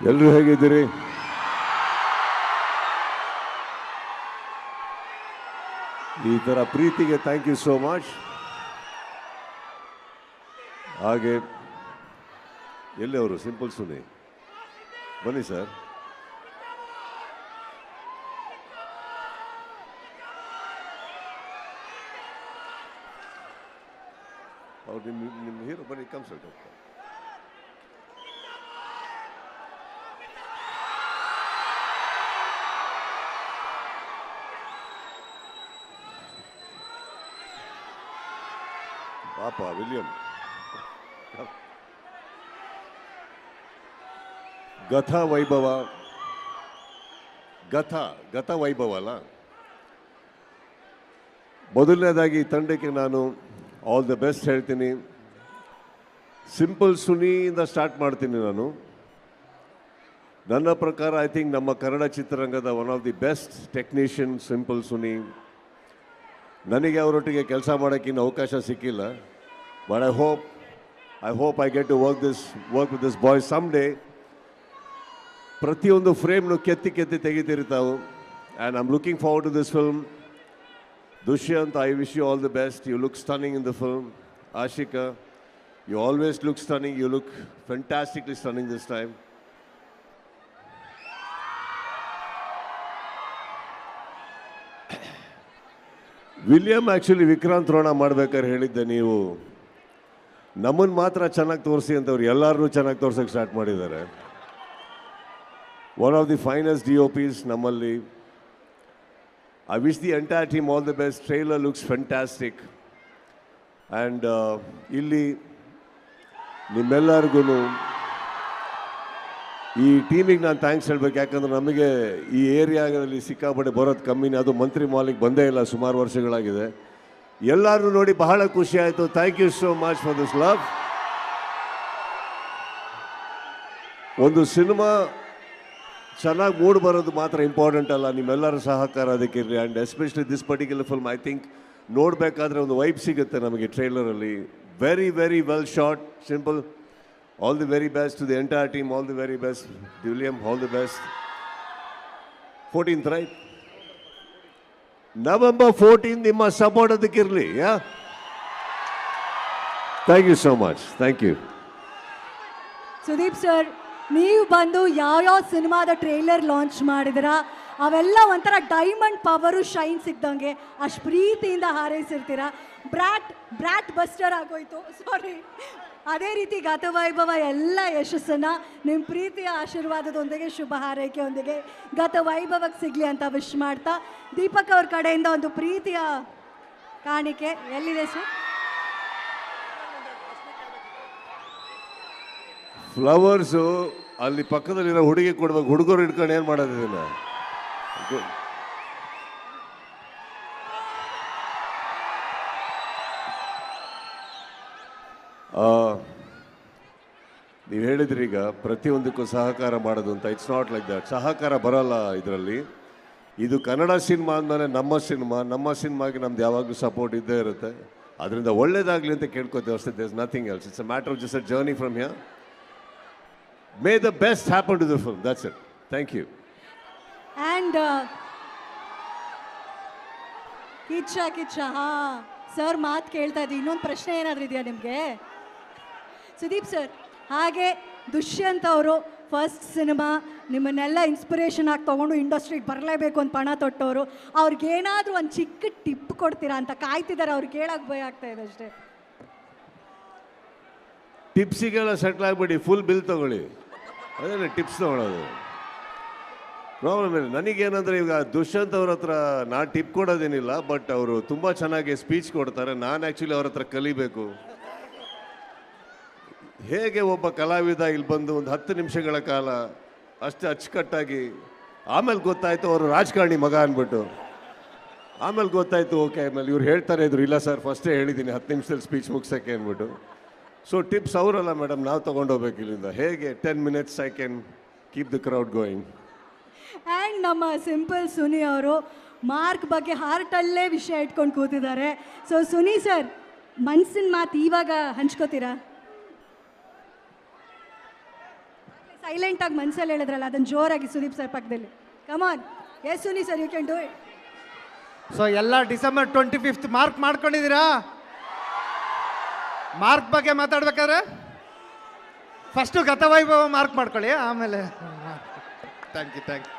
ಎಲ್ಲರೂ ಹೇಗಿದ್ದೀರಿ? ಈ ಥರ ಪ್ರೀತಿಗೆ ಥ್ಯಾಂಕ್ ಯು ಸೋ ಮಚ್. ಹಾಗೆ ಎಲ್ಲಿ ಅವರು ಸಿಂಪಲ್ ಸುನಿ ಬನ್ನಿ ಸರ್. ಅವ್ರು ನಿಮ್ಮ ಹೀರೋ ಬನ್ನಿ, ಕಮ್ ಸರ್. ಪಾಪ ವಿಲಿಯಂ ಗಥ ವೈಭವ, ಗತ ವೈಭವ ಅಲ್ಲ. ಮೊದಲನೇದಾಗಿ ತಂಡಕ್ಕೆ ನಾನು ಆಲ್ ದ ಬೆಸ್ಟ್ ಹೇಳ್ತೀನಿ. ಸಿಂಪಲ್ ಸುನಿಯಿಂದ ಸ್ಟಾರ್ಟ್ ಮಾಡ್ತೀನಿ ನಾನು. ನನ್ನ ಪ್ರಕಾರ ಐ ಥಿಂಕ್ ನಮ್ಮ ಕನ್ನಡ ಚಿತ್ರರಂಗದ one of the best technician Simple Suni. ನನಗೆ ಅವರೊಟ್ಟಿಗೆ ಕೆಲಸ ಮಾಡೋಕ್ಕಿನ್ನ ಅವಕಾಶ ಸಿಕ್ಕಿಲ್ಲ. But I hope I get to work with this boy some day. ಪ್ರತಿಯೊಂದು ಫ್ರೇಮ್ನು ಕೆತ್ತಿ ತೆಗಿತಿರ್ತಾವೆ. And I am looking forward to this film. Dushyant, I wish you all the best. You look stunning in the film. Ashika, you always look stunning. You look fantastically stunning this time. William actually Vikrant Rona ಮಾಡ್ಬೇಕಾದ್ರೆ ಹೇಳಿದ್ದೆ, ನೀವು ನಮ್ಮನ್ನು ಮಾತ್ರ ಚೆನ್ನಾಗಿ ತೋರಿಸಿ ಅಂತವ್ರು ಎಲ್ಲರೂ ಚೆನ್ನಾಗಿ ತೋರ್ಸೋಕ್ಕೆ ಸ್ಟಾರ್ಟ್ ಮಾಡಿದ್ದಾರೆ. One of the finest DOPs ನಮ್ಮಲ್ಲಿ. I wish the entire team all the best. Trailer looks fantastic. And ಇಲ್ಲಿ ನಿಮ್ಮೆಲ್ಲರಿಗೂ ಈ ಟೀಮಿಗೆ ನಾನು ಥ್ಯಾಂಕ್ಸ್ ಹೇಳ್ಬೇಕು. ಯಾಕಂದ್ರೆ ನಮಗೆ ಈ ಏರಿಯಾದಲ್ಲಿ ಸಿಕ್ಕಾಪಟ್ಟೆ ಬರೋದು ಕಮ್ಮಿನೇ. ಅದು ಮಂತ್ರಿ ಮಾಲಿಗೆ ಬಂದೇ ಇಲ್ಲ, ಸುಮಾರು ವರ್ಷಗಳಾಗಿದೆ. ಎಲ್ಲರೂ ನೋಡಿ ಬಹಳ ಖುಷಿ ಆಯಿತು. Thank you so much for this love. ಒಂದು ಸಿನಿಮಾ ಚೆನ್ನಾಗಿ ಮೂಡ್ ಬರೋದು ಮಾತ್ರ ಇಂಪಾರ್ಟೆಂಟ್ ಅಲ್ಲ, ನಿಮ್ಮೆಲ್ಲರ ಸಹಕಾರ ಅದಕ್ಕಿರಲಿ. And especially this particular film I think ನೋಡಬೇಕಾದ್ರೆ ಒಂದು ವೈಬ್ ಸಿಗುತ್ತೆ ನಮಗೆ ಟ್ರೈಲರಲ್ಲಿ. Very very well shot. Simple, all the very best to the entire team. All the very best. William, all the best. 14th right, November 14 ನಿಮ್ಮ support ಅದಕ್ಕಿರಲಿ. Thank you so much. Thank you. Sudeep sir, ನೀವು ಬಂದು ಯಾವ್ಯಾವ ಸಿನಿಮಾದ trailer launch ಮಾಡಿದಿರಾ ಅವೆಲ್ಲ ಒಂಥರ diamond power shine ಸಿಕ್ದಂಗೆ ಅಷ್ಟು ಪ್ರೀತಿಯಿಂದ ಹಾರೈಸಿರ್ತೀರ. ಬ್ರಾಟ್ ಬಸ್ಟರ್ ಆಗೋಯ್ತು, ಸಾರಿ. ಅದೇ ರೀತಿ ಗತವೈಭವ ಎಲ್ಲ ಯಶಸ್ಸನ್ನು ನಿಮ್ಮ ಪ್ರೀತಿಯ ಆಶೀರ್ವಾದದೊಂದಿಗೆ, ಶುಭ ಹಾರೈಕೆಯೊಂದಿಗೆ ಗತವೈಭವಕ್ಕೆ ಸಿಗಲಿ ಅಂತ ವಿಶ್ ಮಾಡ್ತಾ, ದೀಪಕ್ ಅವ್ರ ಕಡೆಯಿಂದ ಒಂದು ಪ್ರೀತಿಯ ಕಾಣಿಕೆ ಎಲ್ಲಿದೆ ಸರ್? ಫ್ಲವರ್ಸು ಅಲ್ಲಿ ಪಕ್ಕದಲ್ಲಿರೋ ಹುಡುಗಿ ಕೊಡ್ಬೇಕು. ಹುಡುಗರು ಹಿಡ್ಕೊಂಡು ಏನು ಮಾಡೋದು ಇದನ್ನ? ನೀವು ಹೇಳಿದ್ರಿ ಈಗ ಪ್ರತಿಯೊಂದಕ್ಕೂ ಸಹಕಾರ ಮಾಡೋದು ಅಂತ. It's not like that. ಸಹಕಾರ ಬರಲ್ಲ ಇದರಲ್ಲಿ. ಇದು ಕನ್ನಡ ಸಿನಿಮಾ ಅಂದಮೇಲೆ ನಮ್ಮ ಸಿನಿಮಾಗೆ ನಮ್ದು ಯಾವಾಗಲೂ ಸಪೋರ್ಟ್ ಇದ್ದೇ ಇರುತ್ತೆ. ಅದರಿಂದ ಒಳ್ಳೇದಾಗಲಿ ಅಂತ ಕೇಳ್ಕೊತೀವಿ ಅಷ್ಟೇ. There is nothing else. It's a matter of just a journey from here. May the best happen to the film. That's it. Thank you. And Kichcha sir ಮಾತು ಕೇಳ್ತಾ ಇದ್ದೀವಿ. ಇನ್ನೊಂದು ಪ್ರಶ್ನೆ ಏನಾದರೂ ಇದೆಯಾ ನಿಮಗೆ ಸುದೀಪ್ ಸರ್? ಹಾಗೆ ದುಷ್ಯಂತ್ ಅವರು ಫಸ್ಟ್ ಸಿನಿಮಾ ನಿಮ್ಮನ್ನೆಲ್ಲ ಇನ್ಸ್ಪಿರೇಷನ್ ಆಗಿ ತೊಗೊಂಡು ಇಂಡಸ್ಟ್ರಿಗೆ ಬರಲೇಬೇಕು ಅಂತ ಪಣ ತೊಟ್ಟವರು. ಅವ್ರಿಗೇನಾದರೂ ಒಂದು ಚಿಕ್ಕ ಟಿಪ್ ಕೊಡ್ತೀರಾ ಅಂತ ಕಾಯ್ತಿದ್ದಾರೆ. ಅವ್ರಿಗೆ ಕೇಳೋಕ್ಕೆ ಭಯ ಆಗ್ತಾ ಇದೆ ಅಷ್ಟೇ. ಟಿಪ್ಸಿಗೆಲ್ಲ ಸೆಟ್ಲ್ ಆಗಿಬಿಡಿ, ಫುಲ್ ಬಿಲ್ ತೊಗೊಳ್ಳಿ. ಅದೇ ಟಿಪ್ಸ್ ತೊಗೊಳೋದು. ಪ್ರಾಬ್ಲಮ್ ಇಲ್ಲ. ನನಗೇನಂದರೆ ಈಗ ದುಷ್ಯಂತ್ ಅವ್ರ ಹತ್ರ ನಾನು ಟಿಪ್ ಕೊಡೋದೇನಿಲ್ಲ, ಬಟ್ ಅವರು ತುಂಬ ಚೆನ್ನಾಗಿ ಸ್ಪೀಚ್ ಕೊಡ್ತಾರೆ. ನಾನು ಆ್ಯಕ್ಚುಲಿ ಅವ್ರ ಹತ್ರ ಕಲಿಬೇಕು. ಹೇಗೆ ಒಬ್ಬ ಕಲಾವಿದ ಇಲ್ಲಿ ಬಂದು ಒಂದು 10 ನಿಮಿಷಗಳ ಕಾಲ ಅಷ್ಟು ಅಚ್ಚುಕಟ್ಟಾಗಿ, ಆಮೇಲೆ ಗೊತ್ತಾಯಿತು ಅವರು ರಾಜಕಾರಣಿ ಮಗ ಅಂದ್ಬಿಟ್ಟು. ಆಮೇಲೆ ಗೊತ್ತಾಯಿತು ಓಕೆ. ಆಮೇಲೆ ಇವ್ರು ಹೇಳ್ತಾರೆ ಇದ್ರು, ಇಲ್ಲ ಸರ್ ಫಸ್ಟೇ ಹೇಳಿದ್ದೀನಿ 10 ನಿಮಿಷದಲ್ಲಿ ಸ್ಪೀಚ್ ಮುಗಿಸೋಕ್ಕೆ ಅಂದ್ಬಿಟ್ಟು. ಸೊ ಟಿಪ್ಸ್ ಅವರಲ್ಲ ಮೇಡಮ್, ನಾವು ತೊಗೊಂಡೋಗ್ಬೇಕು ಇಲ್ಲಿಂದ. ಹೇಗೆ 10 minutes I can keep the crowd going. And ನಮ್ಮ ಸಿಂಪಲ್ ಸುನಿ ಅವರು ಮಾರ್ಕ್ ಬಗ್ಗೆ ಹಾರ್ಟಲ್ಲೇ ವಿಷಯ ಇಟ್ಕೊಂಡು ಕೂತಿದ್ದಾರೆ. ಸೊ ಸುನಿ ಸರ್, ಮನಸ್ಸಿನ ಮಾತು ಇವಾಗ ಹಂಚ್ಕೋತೀರಾ? ಸೈಲೆಂಟಾಗಿ ಮನಸ್ಸಲ್ಲಿ ಹೇಳಿದ್ರಲ್ಲ ಅದನ್ನು ಜೋರಾಗಿ ಸುದೀಪ್ ಸರ್ ಪಕ್ಕದಲ್ಲಿ. Come on, yes Suni sir, you can do it. So ಎಲ್ಲ ಡಿಸೆಂಬರ್ 25th ಮಾರ್ಕ್ ಮಾಡ್ಕೊಂಡಿದ್ದೀರಾ? ಮಾರ್ಕ್ ಬಗ್ಗೆ ಮಾತಾಡ್ಬೇಕಾದ್ರೆ ಫಸ್ಟು ಗತವೈಭವ ಮಾರ್ಕ್ ಮಾಡ್ಕೊಳ್ಳಿ, ಆಮೇಲೆ ಥ್ಯಾಂಕ್ ಯು.